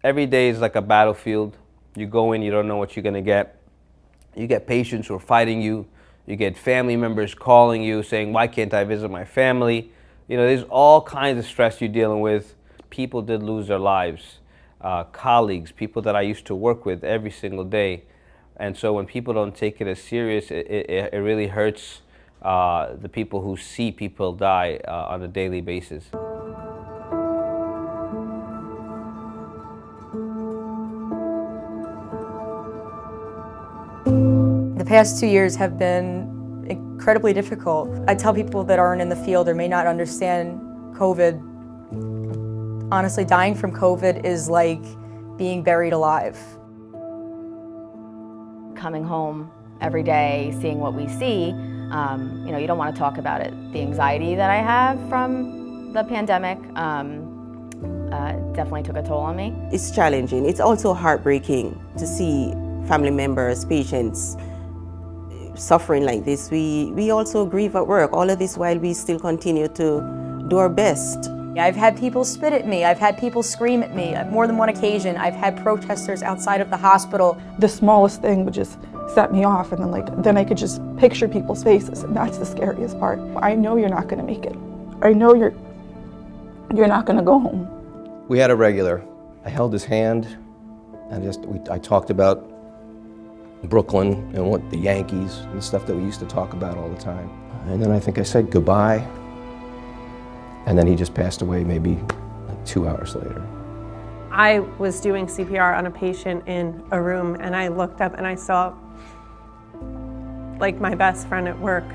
Every day is like a battlefield. You go in, you don't know what you're gonna get. You get patients who are fighting you. You get family members calling you saying, why can't I visit my family? You know, there's all kinds of stress you're dealing with. People did lose their lives. Colleagues, people that I used to work with every single day. And so when people don't take it as serious, it really hurts the people who see people die on a daily basis. The past 2 years have been incredibly difficult. I tell people that aren't in the field or may not understand COVID, honestly, dying from COVID is like being buried alive. Coming home every day, seeing what we see, you know, you don't want to talk about it. The anxiety that I have from the pandemic definitely took a toll on me. It's challenging. It's also heartbreaking to see family members, patients suffering like this. We also grieve at work. All of this while we still continue to do our best. I've had people spit at me. I've had people scream at me. On more than one occasion, I've had protesters outside of the hospital. The smallest thing would just set me off, and then I could just picture people's faces, and that's the scariest part. I know you're not going to make it. I know you're not going to go home. We had a regular. I held his hand, and I talked about Brooklyn and what the Yankees and stuff that we used to talk about all the time. And then I think I said goodbye. And then he just passed away maybe like 2 hours later. I was doing CPR on a patient in a room, and I looked up and I saw like my best friend at work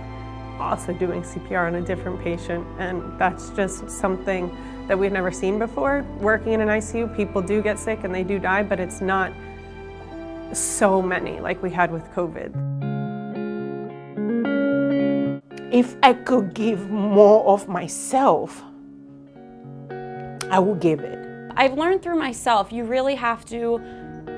also doing CPR on a different patient, and that's just something that we've never seen before. Working in an ICU, people do get sick and they do die, but it's not so many like we had with COVID. If I could give more of myself, I would give it. I've learned through myself, you really have to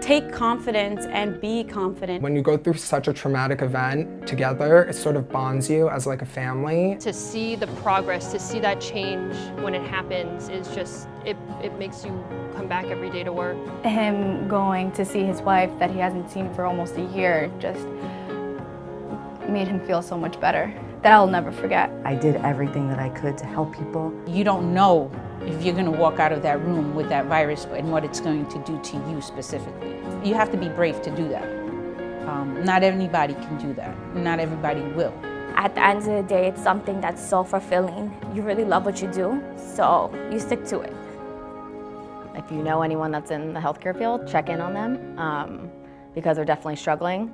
take confidence and be confident. When you go through such a traumatic event together, it sort of bonds you as like a family. To see the progress, to see that change when it happens is just, it makes you come back every day to work. Him going to see his wife that he hasn't seen for almost a year just made him feel so much better. That I'll never forget. I did everything that I could to help people. You don't know if you're going to walk out of that room with that virus and what it's going to do to you specifically. You have to be brave to do that. Not everybody can do that. Not everybody will. At the end of the day, it's something that's so fulfilling. You really love what you do, so you stick to it. If you know anyone that's in the healthcare field, check in on them because they're definitely struggling.